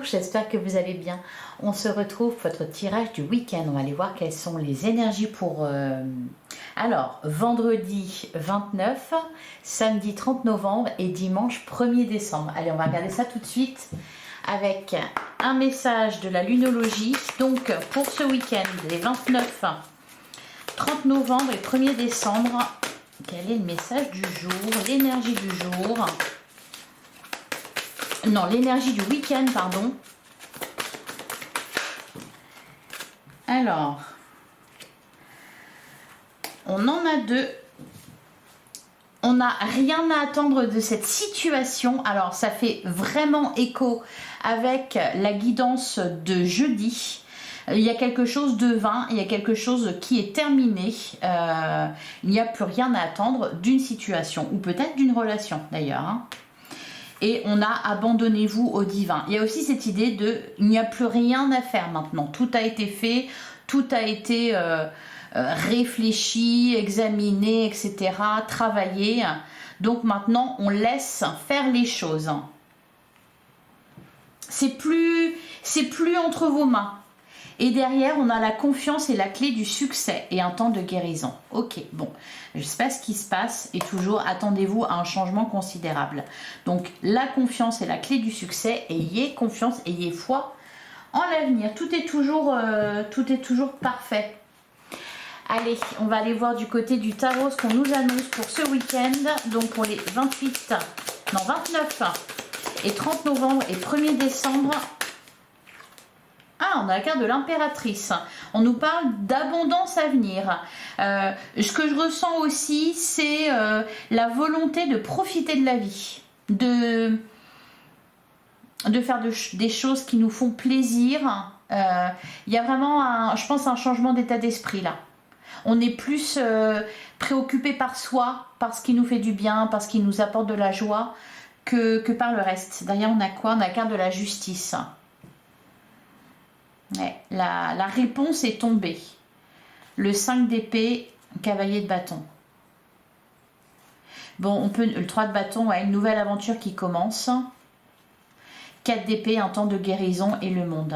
j'espère que vous allez bien. On se retrouve pour votre tirage du week-end. On va aller voir quelles sont les énergies pour... Alors, vendredi 29, samedi 30 novembre et dimanche 1er décembre. Allez, on va regarder ça tout de suite avec un message de la lunologie. Donc, pour ce week-end, les 29, 30 novembre et 1er décembre, quel est le message du jour, l'énergie du jour? Non, l'énergie du week-end, pardon. Alors, on en a deux. On n'a rien à attendre de cette situation. Alors, ça fait vraiment écho avec la guidance de jeudi. Il y a quelque chose de vain, il y a quelque chose qui est terminé. Il n'y a plus rien à attendre d'une situation, ou peut-être d'une relation d'ailleurs, hein. Et on a abandonnez-vous au divin. Il y a aussi cette idée de il n'y a plus rien à faire maintenant. Tout a été fait, tout a été réfléchi, examiné, etc. Travaillé. Donc maintenant, on laisse faire les choses. C'est plus entre vos mains. Et derrière, on a la confiance et la clé du succès et un temps de guérison. Ok, bon, je ne sais pas ce qui se passe et toujours attendez-vous à un changement considérable. Donc, la confiance et la clé du succès, ayez confiance, ayez foi en l'avenir. Tout est toujours parfait. Allez, on va aller voir du côté du tarot ce qu'on nous annonce pour ce week-end. Donc, pour les 29 et 30 novembre et 1er décembre. Ah, on a la carte de l'impératrice. On nous parle d'abondance à venir. Ce que je ressens aussi, c'est la volonté de profiter de la vie. De faire des choses qui nous font plaisir. Il y a vraiment, je pense, un changement d'état d'esprit là. On est plus préoccupé par soi, par ce qui nous fait du bien, par ce qui nous apporte de la joie, que par le reste. Derrière, on a quoi? On a la carte de la justice. Ouais, la réponse est tombée. Le 5 d'épée, cavalier de bâton. Bon, on peut le 3 de bâton, ouais, une nouvelle aventure qui commence. 4 d'épée, un temps de guérison et le monde.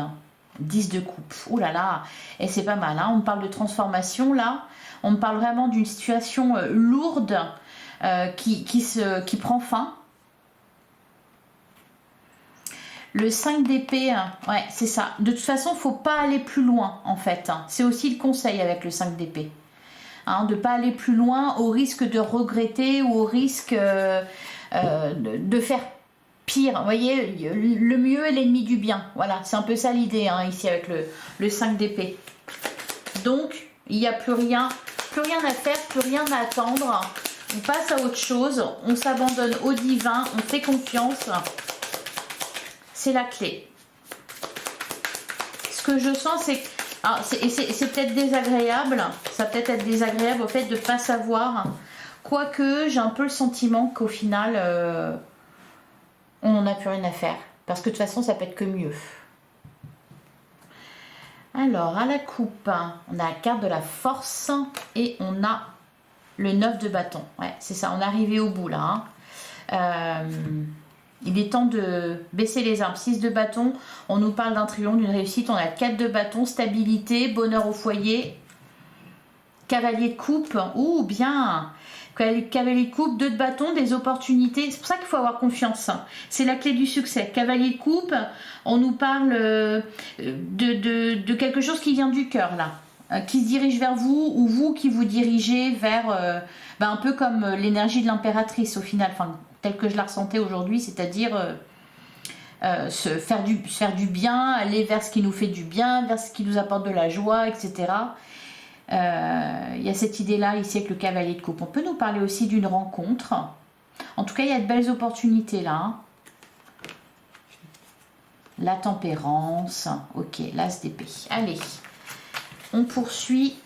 10 de coupe. Ouh là là, et c'est pas mal, hein. On parle de transformation là. On parle vraiment d'une situation lourde qui prend fin. Le 5 d'épée, ouais, c'est ça. De toute façon, il ne faut pas aller plus loin, en fait. C'est aussi le conseil avec le 5 d'épée. Hein, de ne pas aller plus loin au risque de regretter ou au risque de faire pire. Vous voyez, le mieux est l'ennemi du bien. Voilà, c'est un peu ça l'idée, hein, ici, avec le 5 d'épée. Donc, il n'y a plus rien à faire, plus rien à attendre. On passe à autre chose. On s'abandonne au divin, on fait confiance. C'est la clé. Ce que je sens, c'est peut-être désagréable. Ça peut être désagréable au fait de ne pas savoir. Quoique, j'ai un peu le sentiment qu'au final, on n'en a plus rien à faire. Parce que de toute façon, ça peut être que mieux. Alors, à la coupe, on a la carte de la force et on a le 9 de bâton. Ouais, c'est ça, on est arrivé au bout là. Il est temps de baisser les armes. 6 de bâton, on nous parle d'un triomphe, d'une réussite. On a 4 de bâton, stabilité, bonheur au foyer. Cavalier de coupe, ouh bien. Cavalier de coupe, 2 de bâton, des opportunités. C'est pour ça qu'il faut avoir confiance. C'est la clé du succès. Cavalier de coupe, on nous parle de quelque chose qui vient du cœur là. Qui se dirige vers vous ou vous qui vous dirigez vers un peu comme l'énergie de l'impératrice au final, enfin telle que je la ressentais aujourd'hui, c'est-à-dire faire du bien, aller vers ce qui nous fait du bien, vers ce qui nous apporte de la joie, etc. Il y a cette idée-là ici avec le cavalier de coupe. On peut nous parler aussi d'une rencontre. En tout cas, il y a de belles opportunités là. Hein. La tempérance. Ok, l'as d'épée. Allez, on poursuit.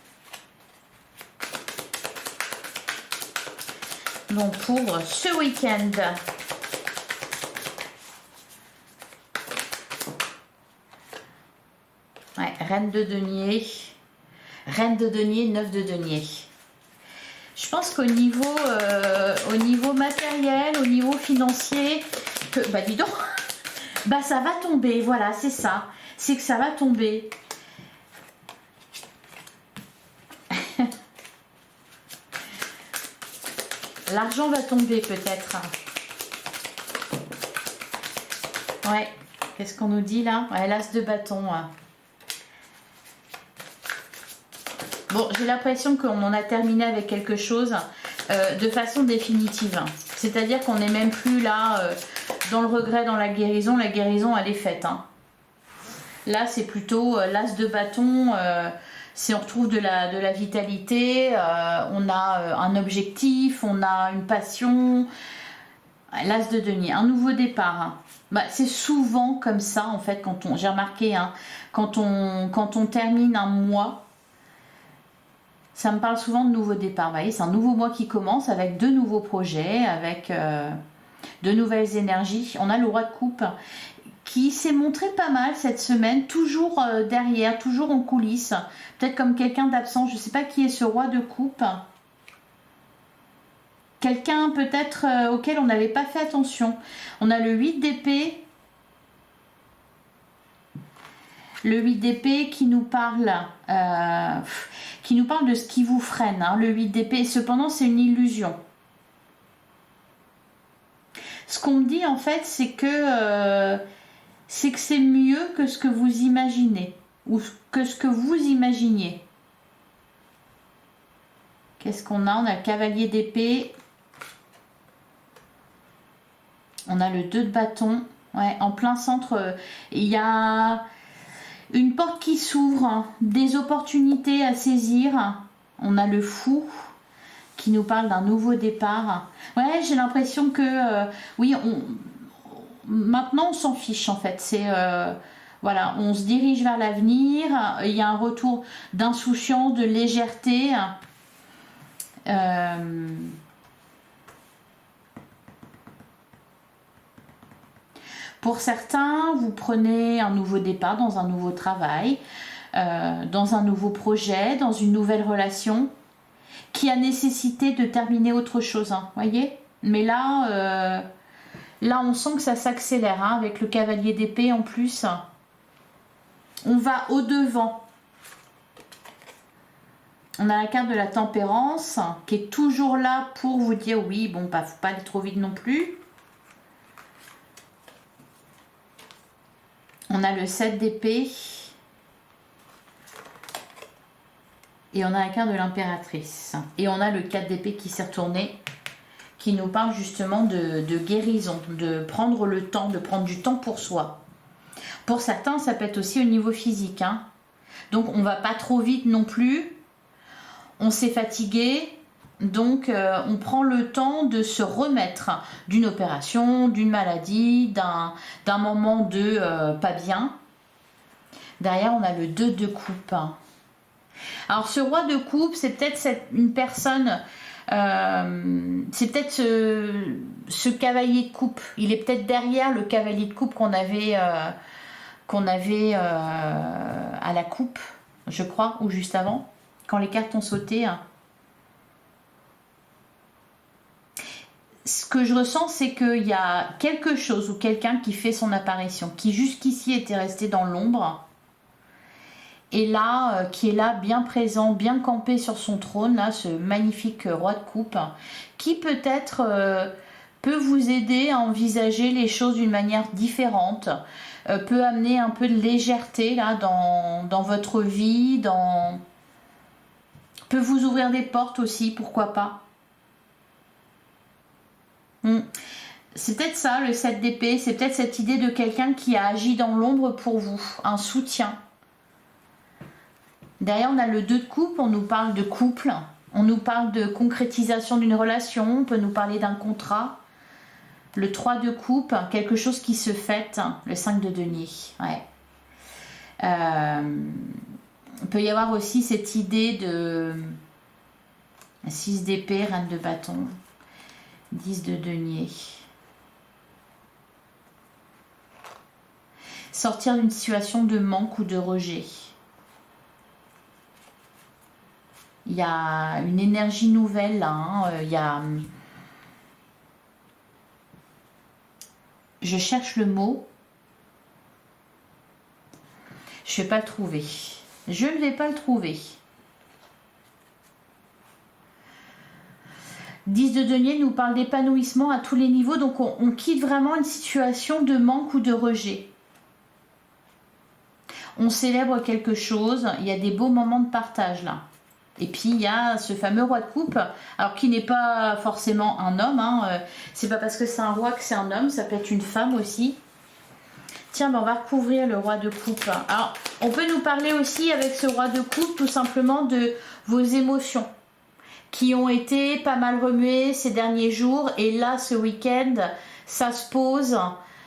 Donc pour ce week-end, ouais, reine de denier, 9 de denier. Je pense qu'au niveau matériel, au niveau financier, bah dis donc, Bah ça va tomber, voilà, c'est ça. C'est que ça va tomber. L'argent va tomber peut-être. Ouais. Qu'est-ce qu'on nous dit là? Ouais, l'as de bâton. Ouais. Bon, j'ai l'impression qu'on en a terminé avec quelque chose de façon définitive. C'est-à-dire qu'on n'est même plus là dans le regret, dans la guérison. La guérison, elle est faite. Hein. Là, c'est plutôt l'as de bâton. On retrouve de la vitalité. On a un objectif, on a une passion. L'as de denier, un nouveau départ. Hein. Bah, c'est souvent comme ça, en fait, j'ai remarqué, hein, quand on termine un mois, ça me parle souvent de nouveau départ. Vous voyez, c'est un nouveau mois qui commence avec de nouveaux projets, avec de nouvelles énergies. On a le roi de coupe qui s'est montré pas mal cette semaine, toujours derrière, toujours en coulisses. Peut-être comme quelqu'un d'absent, je ne sais pas qui est ce roi de coupe. Quelqu'un peut-être auquel on n'avait pas fait attention. On a le 8 d'épée. Le 8 d'épée qui nous parle de ce qui vous freine. Hein, le 8 d'épée. Cependant, c'est une illusion. Ce qu'on me dit en fait, c'est que c'est mieux que ce que vous imaginez. Ou que ce que vous imaginiez. Qu'est-ce qu'on a? On a le cavalier d'épée. On a le 2 de bâton. Ouais, en plein centre, il y a une porte qui s'ouvre, hein, des opportunités à saisir. On a le fou qui nous parle d'un nouveau départ. Ouais, j'ai l'impression que oui, maintenant on s'en fiche en fait. C'est voilà, on se dirige vers l'avenir. Il y a un retour d'insouciance, de légèreté. Pour certains, vous prenez un nouveau départ dans un nouveau travail, dans un nouveau projet, dans une nouvelle relation qui a nécessité de terminer autre chose, hein, voyez. Mais là, on sent que ça s'accélère hein, avec le cavalier d'épée en plus. On va au-devant. On a la carte de la tempérance qui est toujours là pour vous dire oui, bon, bah, faut pas aller trop vite non plus. On a le 7 d'épée. Et on a la carte de l'impératrice. Et on a le 4 d'épée qui s'est retourné. Qui nous parle justement de guérison. De prendre le temps, de prendre du temps pour soi. Pour certains, ça peut être aussi au niveau physique. Hein. Donc on va pas trop vite non plus. On s'est fatigué. Donc on prend le temps de se remettre d'une opération, d'une maladie, d'un moment de pas bien. Derrière on a le 2 de coupe. Alors ce roi de coupe, c'est peut-être une personne, c'est peut-être ce cavalier de coupe. Il est peut-être derrière le cavalier de coupe qu'on avait à la coupe, je crois, ou juste avant, quand les cartes ont sauté. Ce que je ressens, c'est qu'il y a quelque chose ou quelqu'un qui fait son apparition, qui jusqu'ici était resté dans l'ombre, et là, qui est là, bien présent, bien campé sur son trône, là, ce magnifique roi de coupe, qui peut-être peut vous aider à envisager les choses d'une manière différente, peut amener un peu de légèreté là dans votre vie, peut vous ouvrir des portes aussi, pourquoi pas. C'est peut-être ça le 7 d'épée, c'est peut-être cette idée de quelqu'un qui a agi dans l'ombre pour vous, un soutien. Derrière on a le 2 de coupe, on nous parle de couple, on nous parle de concrétisation d'une relation, on peut nous parler d'un contrat. Le 3 de coupe, quelque chose qui se fête, le 5 de denier. Ouais. Il peut y avoir aussi cette idée de 6 d'épée, reine de bâton, 10 de denier. Sortir d'une situation de manque ou de rejet. Il y a une énergie nouvelle là. Hein. Il y a... Je cherche le mot. Je ne vais pas le trouver. Je ne vais pas le trouver. 10 de denier nous parle d'épanouissement à tous les niveaux. Donc on quitte vraiment une situation de manque ou de rejet. On célèbre quelque chose. Il y a des beaux moments de partage là. Et puis il y a ce fameux roi de coupe, alors qui n'est pas forcément un homme, hein. C'est pas parce que c'est un roi que c'est un homme, ça peut être une femme aussi. Tiens, ben on va recouvrir le roi de coupe. Alors, on peut nous parler aussi avec ce roi de coupe tout simplement de vos émotions qui ont été pas mal remuées ces derniers jours. Et là, ce week-end, ça se pose,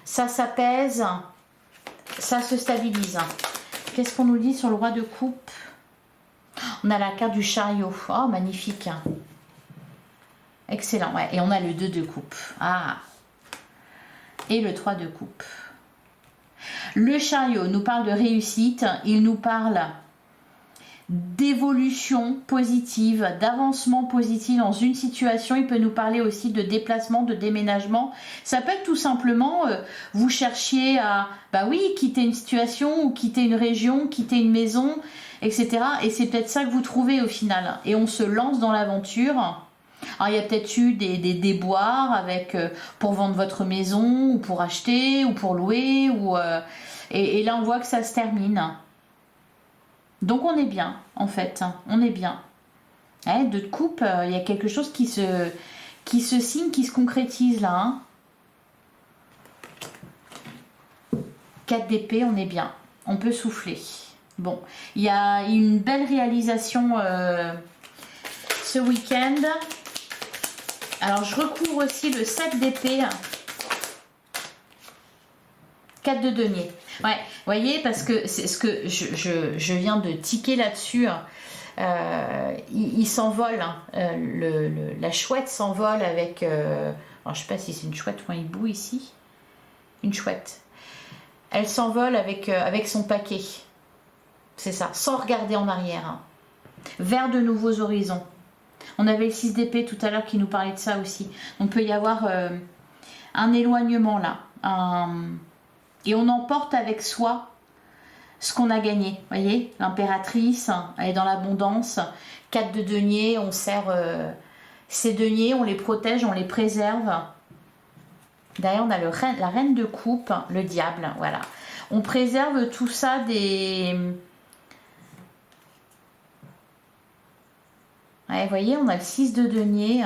ça s'apaise, ça se stabilise. Qu'est-ce qu'on nous dit sur le roi de coupe? On a la carte du chariot. Oh, magnifique. Excellent. Ouais. Et on a le 2 de coupe. Ah. Et le 3 de coupe. Le chariot nous parle de réussite. Il nous parle d'évolution positive, d'avancement positif dans une situation. Il peut nous parler aussi de déplacement, de déménagement. Ça peut être tout simplement, vous cherchiez à, bah oui, quitter une situation ou quitter une région, quitter une maison, etc. Et c'est peut-être ça que vous trouvez au final. Et on se lance dans l'aventure. Alors il y a peut-être eu des déboires avec, pour vendre votre maison, ou pour acheter, ou pour louer, et là on voit que ça se termine. Donc on est bien, en fait, on est bien. Ouais, 2 de coupe, il y a quelque chose qui se signe, qui se concrétise là. Hein. 4 d'épée, on est bien, on peut souffler. Bon, il y a une belle réalisation ce week-end. Alors je recouvre aussi le 7 d'épée. 4 de denier. Ouais, vous voyez, parce que c'est ce que je viens de tiquer là-dessus. Il s'envole. La chouette s'envole avec... alors, je sais pas si c'est une chouette ou un hibou ici. Une chouette. Elle s'envole avec son paquet. C'est ça, sans regarder en arrière. Hein. Vers de nouveaux horizons. On avait le 6 d'épée tout à l'heure qui nous parlait de ça aussi. Donc, il peut y avoir un éloignement là. Et on emporte avec soi ce qu'on a gagné. Vous voyez, l'impératrice, elle est dans l'abondance. 4 de denier, on sert ces deniers, on les protège, on les préserve. Derrière, on a la reine de coupe, le diable. Voilà. On préserve tout ça des... Ouais, vous voyez, on a le 6 de denier.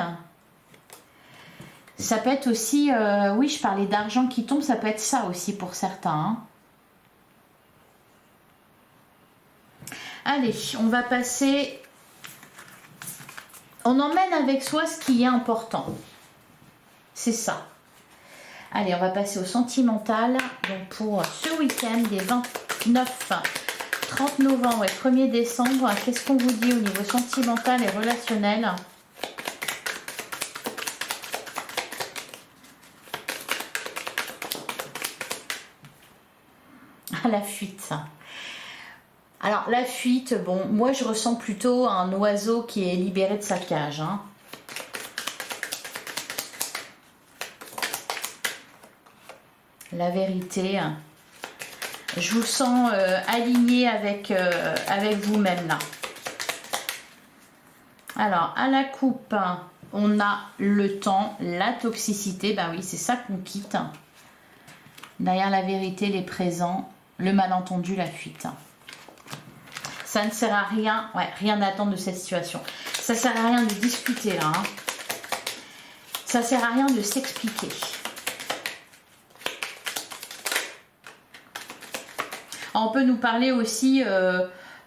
Ça peut être aussi, oui, je parlais d'argent qui tombe, ça peut être ça aussi pour certains. Hein. Allez, on va passer... On emmène avec soi ce qui est important. C'est ça. Allez, on va passer au sentimental. Donc pour ce week-end des 29, 30 novembre et 1er décembre, qu'est-ce qu'on vous dit au niveau sentimental et relationnel ? À la fuite. Alors la fuite, bon, moi je ressens plutôt un oiseau qui est libéré de sa cage. Hein. La vérité. Je vous sens aligné avec vous-même là. Alors à la coupe, on a le temps, la toxicité. Ben oui, c'est ça qu'on quitte. Derrière la vérité, les présents, le malentendu, la fuite. Ça ne sert à rien, ouais, rien à attendre de cette situation. Ça ne sert à rien de discuter là. Hein. Ça ne sert à rien de s'expliquer. On peut nous parler aussi,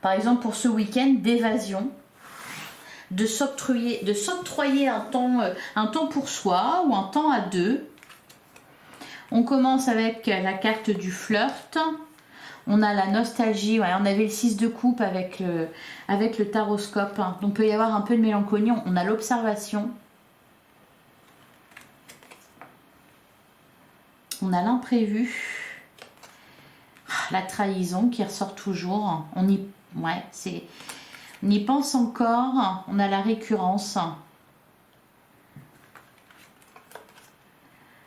par exemple pour ce week-end, d'évasion, de s'octroyer un temps pour soi ou un temps à deux. On commence avec la carte du flirt. On a la nostalgie, ouais, on avait le 6 de coupe avec le taroscope. Hein. Donc il peut y avoir un peu de mélancolie. On a l'observation. On a l'imprévu. La trahison qui ressort toujours. On y pense encore. On a la récurrence.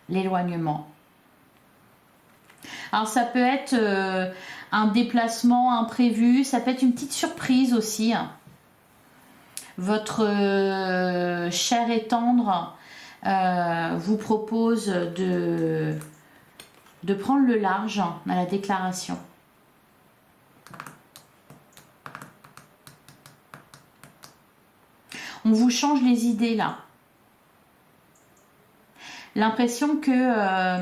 L'éloignement. Alors ça peut être un déplacement imprévu, ça peut être une petite surprise aussi. Votre cher et tendre vous propose de prendre le large à la déclaration. On vous change les idées là. L'impression que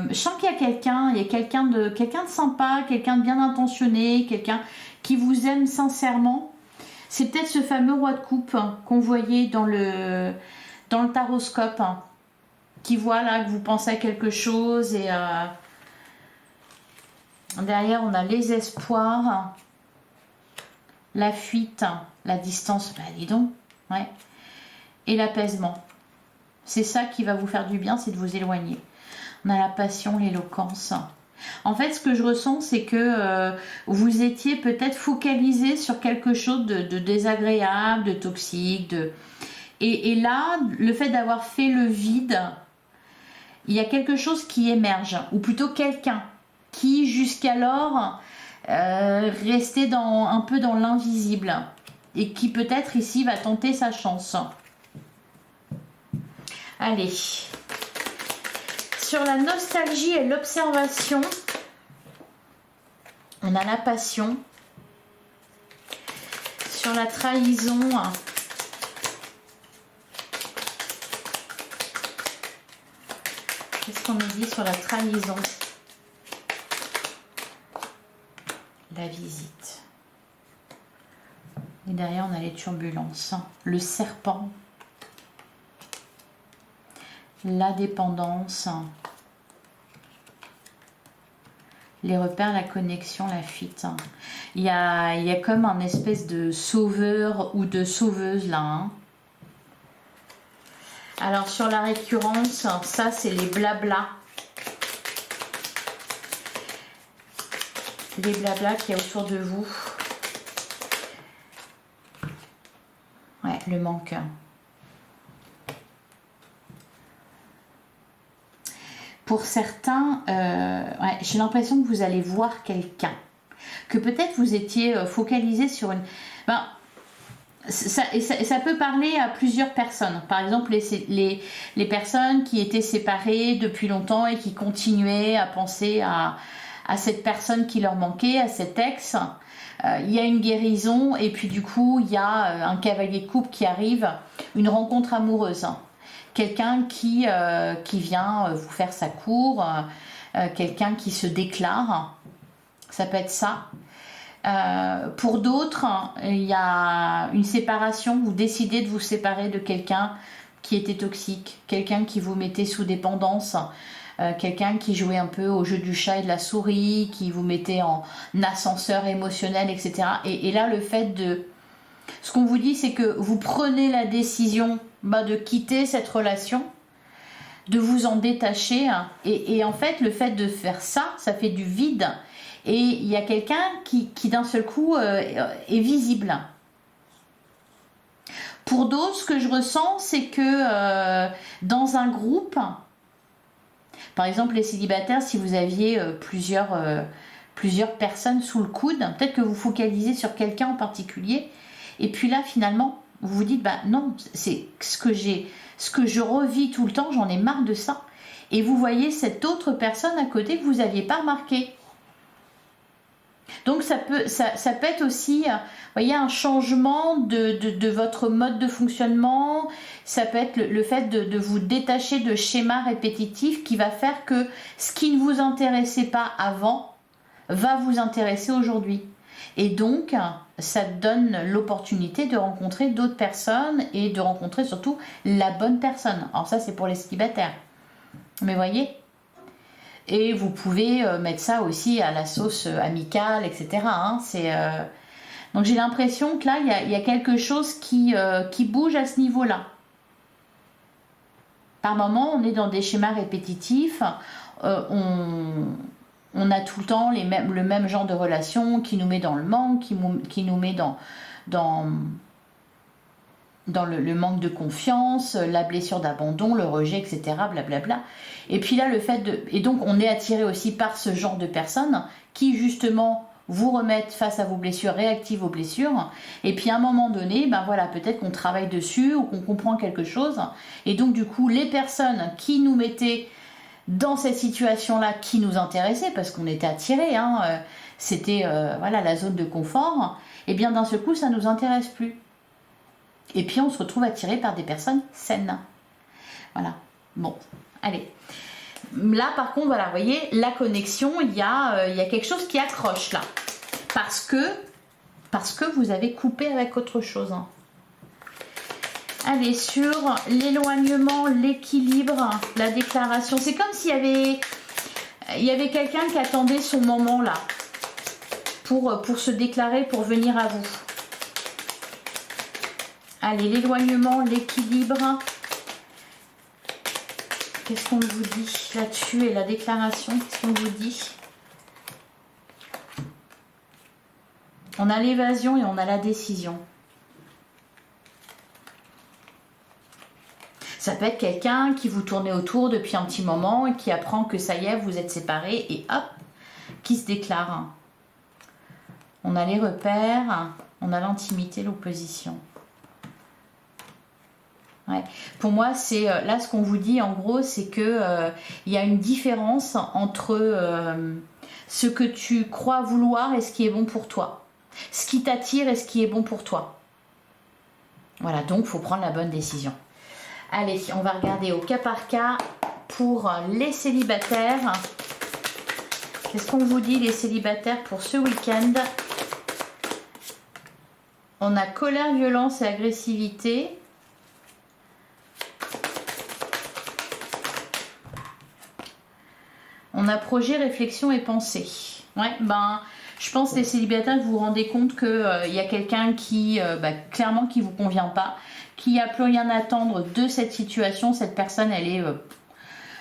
je sens qu'il y a quelqu'un, quelqu'un de sympa, quelqu'un de bien intentionné, quelqu'un qui vous aime sincèrement. C'est peut-être ce fameux roi de coupe qu'on voyait dans le taroscope, qui voit là que vous pensez à quelque chose et derrière on a les espoirs, la fuite, la distance, bah dis donc, ouais. Et l'apaisement. C'est ça qui va vous faire du bien, c'est de vous éloigner. On a la passion, l'éloquence. En fait, ce que je ressens, c'est que vous étiez peut-être focalisé sur quelque chose de désagréable, de toxique. Et là, le fait d'avoir fait le vide, il y a quelque chose qui émerge. Ou plutôt quelqu'un qui, jusqu'alors, restait un peu dans l'invisible. Et qui peut-être ici va tenter sa chance. Allez, sur la nostalgie et l'observation, on a la passion. Sur la trahison, qu'est-ce qu'on nous dit sur la trahison? La visite. Et derrière, on a les turbulences. Le serpent. La dépendance, les repères, la connexion, la fuite. Il y a comme un espèce de sauveur ou de sauveuse là. Hein. Alors sur la récurrence, ça c'est les blablas. Les blablas qu'il y a autour de vous. Ouais, le manque. Pour certains, ouais, j'ai l'impression que vous allez voir quelqu'un. Que peut-être vous étiez focalisé sur une... Ben, ça peut parler à plusieurs personnes. Par exemple, les personnes qui étaient séparées depuis longtemps et qui continuaient à penser à cette personne qui leur manquait, à cet ex. Il y a une guérison et puis du coup, il y a un cavalier de coupe qui arrive, une rencontre amoureuse. Quelqu'un qui vient vous faire sa cour, quelqu'un qui se déclare, ça peut être ça. Pour d'autres, il y a une séparation, vous décidez de vous séparer de quelqu'un qui était toxique, quelqu'un qui vous mettait sous dépendance, quelqu'un qui jouait un peu au jeu du chat et de la souris, qui vous mettait en ascenseur émotionnel, etc. Et là, le fait de... Ce qu'on vous dit, c'est que vous prenez la décision de quitter cette relation, de vous en détacher. Et en fait, le fait de faire ça, ça fait du vide. Et il y a quelqu'un qui d'un seul coup est visible. Pour d'autres, ce que je ressens, c'est que dans un groupe, par exemple les célibataires, si vous aviez plusieurs personnes sous le coude, peut-être que vous focalisez sur quelqu'un en particulier, et puis là finalement, vous vous dites, bah non, c'est ce que je revis tout le temps, j'en ai marre de ça. Et vous voyez cette autre personne à côté que vous n'aviez pas remarqué. Donc ça peut être aussi, voyez, un changement de votre mode de fonctionnement. Ça peut être le fait de vous détacher de schémas répétitifs qui va faire que ce qui ne vous intéressait pas avant va vous intéresser aujourd'hui. Et donc, ça donne l'opportunité de rencontrer d'autres personnes et de rencontrer surtout la bonne personne. Alors ça, c'est pour les célibataires. Mais voyez ? Et vous pouvez mettre ça aussi à la sauce amicale, etc. Hein. Donc j'ai l'impression que là, il y a quelque chose qui bouge à ce niveau-là. Par moment, on est dans des schémas répétitifs. On a tout le temps le même genre de relation qui nous met dans le manque, qui nous met dans le manque de confiance, la blessure d'abandon, le rejet, etc. Blablabla. Et puis là, et donc on est attiré aussi par ce genre de personnes qui justement vous remettre face à vos blessures, réactive aux blessures. Et puis à un moment donné, ben voilà, peut-être qu'on travaille dessus ou qu'on comprend quelque chose. Et donc du coup, les personnes qui nous mettaient dans cette situation-là, qui nous intéressaient, parce qu'on était attirés, hein, c'était voilà, la zone de confort, et bien d'un seul coup, ça ne nous intéresse plus. Et puis on se retrouve attiré par des personnes saines. Voilà. Bon, allez. Là, par contre, voilà, vous voyez, la connexion, il y a quelque chose qui accroche là. Parce que vous avez coupé avec autre chose. Hein. Allez, sur l'éloignement, l'équilibre, la déclaration. C'est comme s'il y avait quelqu'un qui attendait son moment là. Pour se déclarer, pour venir à vous. Allez, l'éloignement, l'équilibre. Qu'est-ce qu'on vous dit là-dessus et la déclaration, qu'est-ce qu'on vous dit? On a l'évasion et on a la décision. Ça peut être quelqu'un qui vous tournait autour depuis un petit moment et qui apprend que ça y est, vous êtes séparés et hop, qui se déclare. On a les repères, on a l'intimité, l'opposition. Ouais. Pour moi, c'est là ce qu'on vous dit en gros, c'est que il y a une différence entre ce que tu crois vouloir et ce qui est bon pour toi, ce qui t'attire et ce qui est bon pour toi. Voilà, donc il faut prendre la bonne décision. Allez, on va regarder au cas par cas pour les célibataires. Qu'est-ce qu'on vous dit les célibataires pour ce week-end? On a colère, violence et agressivité. On a projet, réflexion et pensée. Ouais, ben, je pense les célibataires, vous vous rendez compte que y a quelqu'un qui, clairement, qui vous convient pas, qui a plus rien à attendre de cette situation. Cette personne, elle est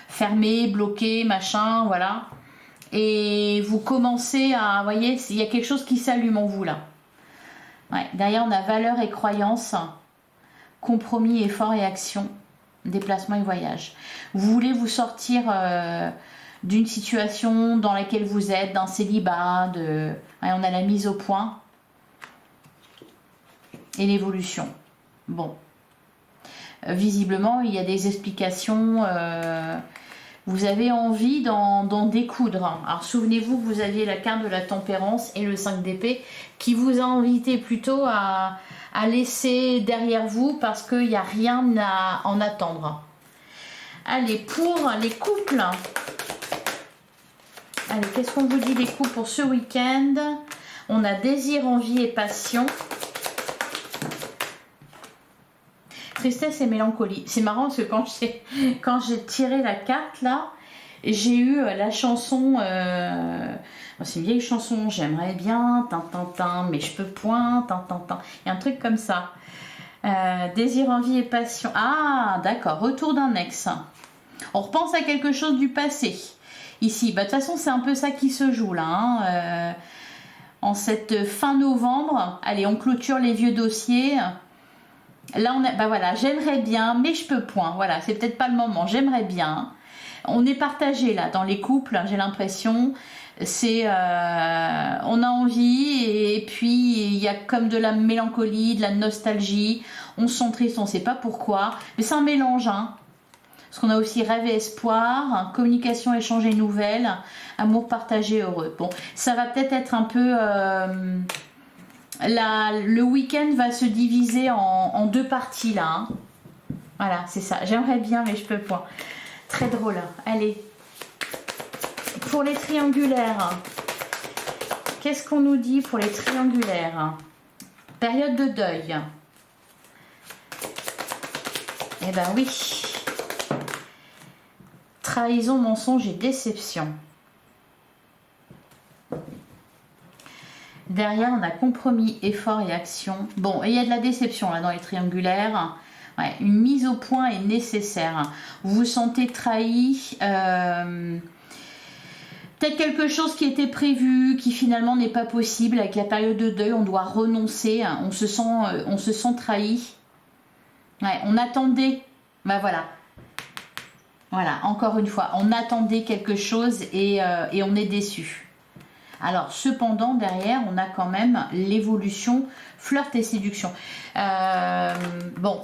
fermée, bloquée, machin, voilà. Et vous commencez à, vous voyez, il y a quelque chose qui s'allume en vous là. Ouais, derrière, on a valeur et croyance, compromis, effort et action, déplacement et voyage. Vous voulez vous sortir d'une situation dans laquelle vous êtes, d'un célibat, ouais, on a la mise au point et l'évolution. Bon. Visiblement, il y a des explications. Vous avez envie d'en découdre. Alors, souvenez-vous, vous aviez la carte de la tempérance et le 5 d'épée qui vous a invité plutôt à laisser derrière vous parce qu'il n'y a rien à en attendre. Allez, pour les couples. Allez, qu'est-ce qu'on vous dit les couples pour ce week-end? On a désir, envie et passion. Tristesse et mélancolie. C'est marrant parce que quand j'ai tiré la carte là, j'ai eu la chanson, c'est une vieille chanson, j'aimerais bien, tin, mais je peux point, tin. Il y a un truc comme ça. Désir, envie et passion. Ah, d'accord, retour d'un ex. On repense à quelque chose du passé. Ici, de toute façon, c'est un peu ça qui se joue là. Hein. En cette fin novembre, allez, on clôture les vieux dossiers. Là, voilà, j'aimerais bien, mais je peux point. Voilà, c'est peut-être pas le moment. J'aimerais bien. On est partagé là dans les couples. J'ai l'impression, on a envie et puis il y a comme de la mélancolie, de la nostalgie. On se sent triste, on ne sait pas pourquoi, mais c'est un mélange. Hein. Parce qu'on a aussi rêve et espoir, communication, échange et nouvelles, amour partagé, heureux. Bon, ça va peut-être être un peu. Le week-end va se diviser en deux parties là. Hein. Voilà, c'est ça. J'aimerais bien, mais je peux pas. Très drôle. Allez. Pour les triangulaires. Qu'est-ce qu'on nous dit pour les triangulaires? Période de deuil. Eh ben oui. Trahison, mensonge et déception. Derrière, on a compromis, effort et action. Bon, et il y a de la déception là dans les triangulaires. Ouais, une mise au point est nécessaire. Vous vous sentez trahi. Peut-être quelque chose qui était prévu, qui finalement n'est pas possible. Avec la période de deuil, on doit renoncer. On se sent trahi. Ouais, on attendait. Ben voilà. Voilà, encore une fois, on attendait quelque chose et on est déçu. Alors, cependant, derrière, on a quand même l'évolution flirt et séduction. Bon,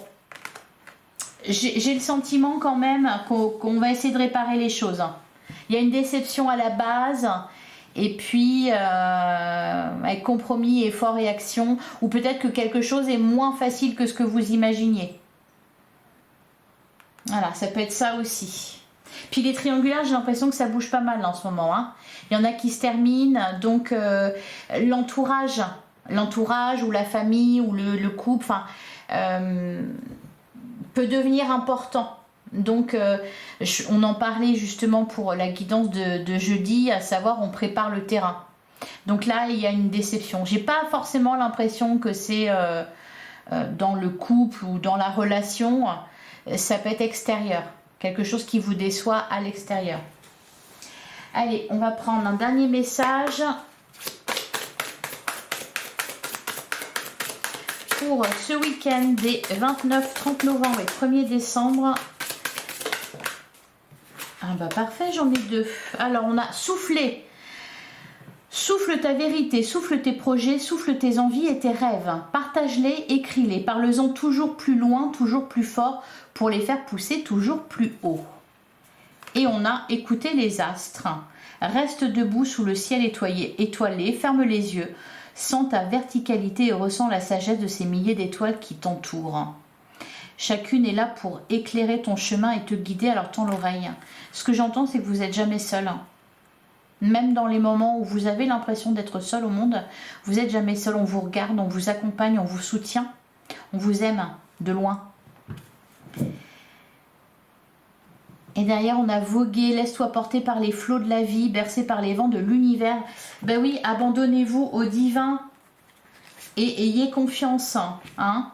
j'ai le sentiment quand même qu'on va essayer de réparer les choses. Il y a une déception à la base, et puis avec compromis, effort et action, ou peut-être que quelque chose est moins facile que ce que vous imaginiez. Voilà, ça peut être ça aussi. Puis les triangulaires, j'ai l'impression que ça bouge pas mal en ce moment. Hein. Il y en a qui se terminent, donc l'entourage ou la famille ou le couple peut devenir important. Donc on en parlait justement pour la guidance de jeudi, à savoir on prépare le terrain. Donc là, il y a une déception. J'ai pas forcément l'impression que c'est dans le couple ou dans la relation, ça peut être extérieur. Quelque chose qui vous déçoit à l'extérieur. Allez, on va prendre un dernier message pour ce week-end des 29, 30 novembre et 1er décembre. Ah bah parfait, j'en ai deux. Alors on a soufflé. Souffle ta vérité, souffle tes projets, souffle tes envies et tes rêves. Partage-les, écris-les, parle-en toujours plus loin, toujours plus fort, pour les faire pousser toujours plus haut. Et on a écouté les astres. Reste debout sous le ciel étoilé, ferme les yeux, sens ta verticalité et ressens la sagesse de ces milliers d'étoiles qui t'entourent. Chacune est là pour éclairer ton chemin et te guider, alors tends l'oreille. Ce que j'entends, c'est que vous n'êtes jamais seul. Même dans les moments où vous avez l'impression d'être seul au monde, vous n'êtes jamais seul. On vous regarde, on vous accompagne, on vous soutient, on vous aime de loin. Et derrière, on a vogué, laisse-toi porter par les flots de la vie, bercé par les vents de l'univers. Ben oui, abandonnez-vous au divin et ayez confiance. Hein.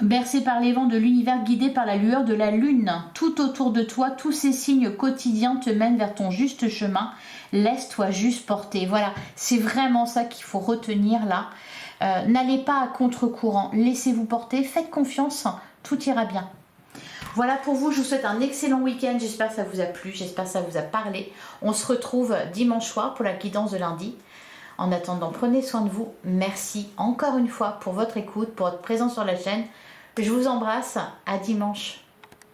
Bercé par les vents de l'univers, guidé par la lueur de la lune. Tout autour de toi, tous ces signes quotidiens te mènent vers ton juste chemin. Laisse-toi juste porter. Voilà, c'est vraiment ça qu'il faut retenir là. N'allez pas à contre-courant, laissez-vous porter, faites confiance, tout ira bien. Voilà pour vous, je vous souhaite un excellent week-end, j'espère que ça vous a plu, j'espère que ça vous a parlé. On se retrouve dimanche soir pour la guidance de lundi. En attendant, prenez soin de vous. Merci encore une fois pour votre écoute, pour votre présence sur la chaîne. Je vous embrasse, à dimanche.